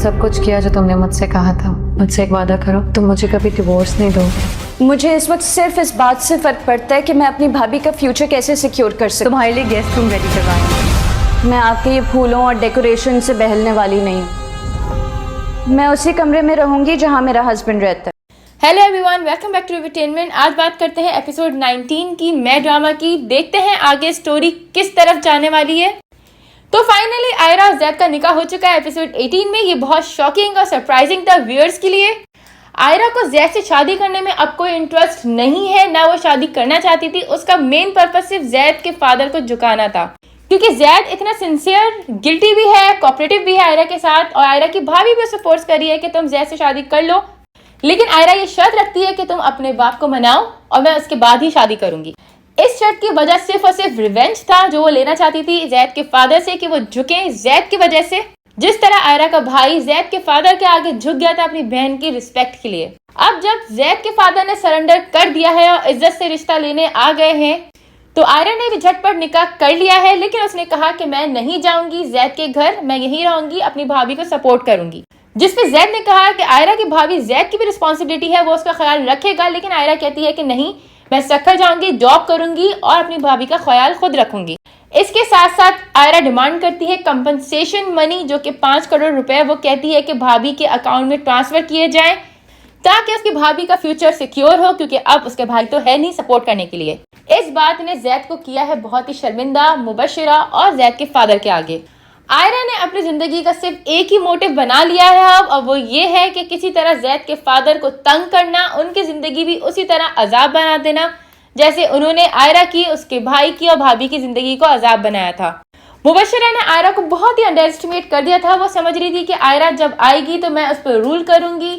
सब कुछ किया जो तुमने मुझसे कहा था। मुझसे एक वादा करो, तुम मुझे कभी डिवोर्स नहीं दोगे। मुझे इस वक्त सिर्फ इस बात से फर्क पड़ता है कि मैं अपनी भाभी का फ्यूचर कैसे सिक्योर कर सकूं। तुम्हारे लिए गेस्ट रूम रेडी करवाएं। मैं आपके ये फूलों और डेकोरेशन से बहलने वाली नहीं हूँ। मैं उसी कमरे में रहूंगी जहाँ मेरा हस्बैंड रहता है। Hello everyone, welcome back to Revitainment. आज बात करते हैं एपिसोड 19 की, मैं ड्रामा की। देखते हैं आगे स्टोरी किस तरफ जाने वाली है। तो फाइनली आयरा और जैद का निकाह हो चुका है एपिसोड 18 में। ये बहुत शॉकिंग और सरप्राइजिंग था व्यूअर्स के लिए। आयरा को जैद से शादी करने में अब कोई इंटरेस्ट नहीं है, ना वो शादी करना चाहती थी। उसका मेन पर्पस सिर्फ जैद के फादर को झुकाना था, क्योंकि जैद इतना सिंसियर, गिल्टी भी है, कोऑपरेटिव भी है आयरा के साथ। और आयरा की भाभी भी उसे फोर्स कर रही है कि तुम जैद से शादी कर लो, लेकिन आयरा ये शर्त रखती है कि तुम अपने बाप को मनाओ और मैं उसके बाद ही शादी करूंगी। इस शर्त की वजह सिर्फ और सिर्फ रिवेंज था जो वो लेना चाहती थी जैद के फादर से, कि वो झुके जैद की वजह से। जिस तरह आयरा का भाई जैद के फादर के आगे झुक गया था अपनी बहन की रिस्पेक्ट के लिए। अब जब जैद के फादर ने सरेंडर कर दिया है और इज्जत से रिश्ता लेने आ गए हैं, तो आयरा ने भी झटपट निकाह कर लिया है। लेकिन उसने कहा कि मैं नहीं जाऊंगी जैद के घर, मैं यहीं रहूंगी, अपनी भाभी को सपोर्ट करूंगी। जिसपे जैद ने कहा कि आयरा की भाभी जैद की भी रिस्पॉन्सिबिलिटी है, वो उसका ख्याल रखेगा। लेकिन आयरा कहती है कि नहीं, मैं सखर जाऊंगी, जॉब करूंगी और अपनी भाभी का ख्याल खुद रखूंगी। इसके साथ साथ आयरा डिमांड करती है कंपनसेशन मनी, जो कि 5 करोड़ रुपए वो कहती है कि भाभी के अकाउंट में ट्रांसफर किए जाएं, ताकि उसकी भाभी का फ्यूचर सिक्योर हो, क्योंकि अब उसके भाई तो है नहीं सपोर्ट करने के लिए। इस बात ने जैद को किया है बहुत ही शर्मिंदा, मुबशिरा और जैद के फादर के आगे। आयरा ने अपनी जिंदगी का सिर्फ एक ही मोटिव बना लिया है अब, और वो ये है कि किसी तरह जैद के फादर को तंग करना, उनकी जिंदगी भी उसी तरह अजाब बना देना जैसे उन्होंने आयरा की, उसके भाई की और भाभी की जिंदगी को अजाब बनाया था। मुबशिरा ने आयरा को बहुत ही अंडर एस्टिमेट कर दिया था। वो समझ रही थी कि आयरा जब आएगी तो मैं उस पर रूल करूंगी,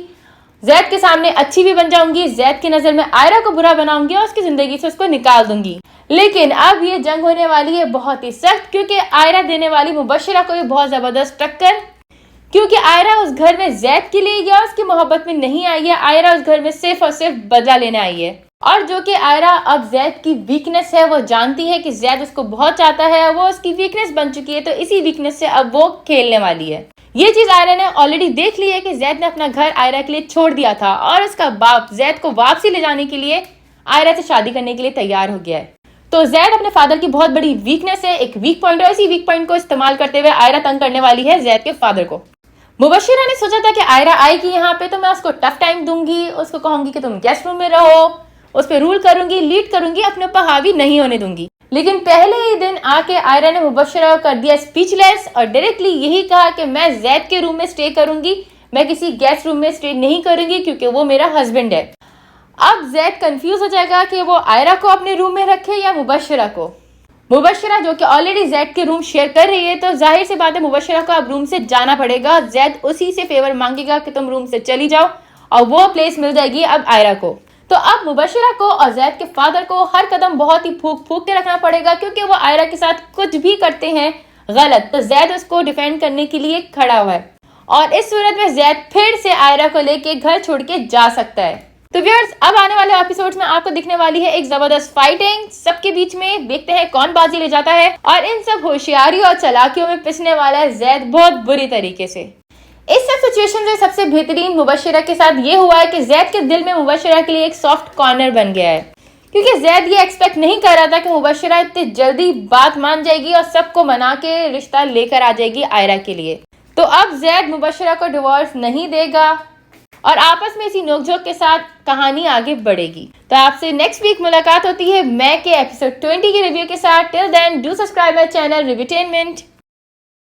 जैद के सामने अच्छी भी बन जाऊंगी, जैद की नजर में आयरा को बुरा बनाऊंगी और उसकी जिंदगी से उसको निकाल दूंगी। लेकिन अब ये जंग होने वाली है बहुत ही सख्त, क्योंकि आयरा देने वाली मुबशिरा को ये बहुत जबरदस्त टक्कर, क्योंकि आयरा उस घर में जैद के लिए या उसकी मोहब्बत में नहीं आई है। आयरा उस घर में सिर्फ और सिर्फ बदला लेने आई है, और जो कि आयरा अब जैद की वीकनेस है। वो जानती है कि जैद उसको बहुत चाहता है, वो उसकी वीकनेस बन चुकी है, तो इसी वीकनेस से अब वो खेलने वाली है। ये चीज आयरा ने ऑलरेडी देख ली है कि जैद ने अपना घर आयरा के लिए छोड़ दिया था और उसका बाप जैद को वापसी ले जाने के लिए आयरा से शादी करने के लिए तैयार हो गया है। तो जैद अपने फादर की बहुत बड़ी वीकनेस है, एक वीक पॉइंट है। इसी वीक पॉइंट को इस्तेमाल करते हुए आयरा तंग करने वाली है जैद के फादर को। मुबशिरा ने सोचा था कि आयरा आएगी यहाँ पे तो मैं उसको टफ टाइम दूंगी, उसको कहूंगी कि तुम गेस्ट रूम में रहो, उस पर रूल करूंगी, लीड करूंगी, अपने ऊपर हावी नहीं होने दूंगी। लेकिन पहले ही दिन आके आयरा ने मुबशिरा को कर दिया स्पीचलेस और डायरेक्टली यही कहा कि मैं जैद के रूम में स्टे करूंगी, मैं किसी गेस्ट रूम में स्टे नहीं करूंगी, क्योंकि वो मेरा हस्बैंड है। अब जैद कंफ्यूज हो जाएगा कि वो आयरा को अपने रूम में रखे या मुबशिरा को। मुबशिरा जो कि ऑलरेडी जैद के रूम शेयर कर रही है, तो जाहिर सी बात है मुबशिरा को अब रूम से जाना पड़ेगा। जैद उसी से फेवर मांगेगा कि तुम रूम से चली जाओ, और वो प्लेस मिल जाएगी अब आयरा को। तो अब मुबशिरा को और जैद के फादर को हर कदम बहुत ही फूक फूक के रखना पड़ेगा, क्योंकि वो आयरा के साथ कुछ भी करते हैं गलत, तो जैद उसको डिफेंड करने के लिए खड़ा हुआ है। और इस सूरत में जैद फिर से आयरा को लेके घर छोड़ के जा सकता है। तो व्यूअर्स, अब आने वाले एपिसोड्स में आपको दिखने वाली है एक जबरदस्त फाइटिंग सबके बीच में। देखते हैं कौन बाजी ले जाता है, और इन सब होशियारी और चालाकियों में पिसने वाला है जैद बहुत बुरी तरीके से। इस सब सिचुएशन से सबसे बेहतरीन मुबशिरा के साथ ये हुआ है कि जैद के दिल में मुबशिरा के लिए एक सॉफ्ट कॉर्नर बन गया है, क्योंकि जैद ये एक्सपेक्ट नहीं कर रहा था कि मुबशिरा इतनी जल्दी बात मान जाएगी और सबको मना के रिश्ता लेकर आ जाएगी आयरा के लिए। तो अब जैद मुबशिरा को डिवोर्स नहीं देगा और आपस में इसी नोकझोंक के साथ कहानी आगे बढ़ेगी। तो आपसे नेक्स्ट वीक मुलाकात होती है मैं के एपिसोड 20 के रिव्यू के साथ। Till then do subscribe my channel रिविटेनमेंट।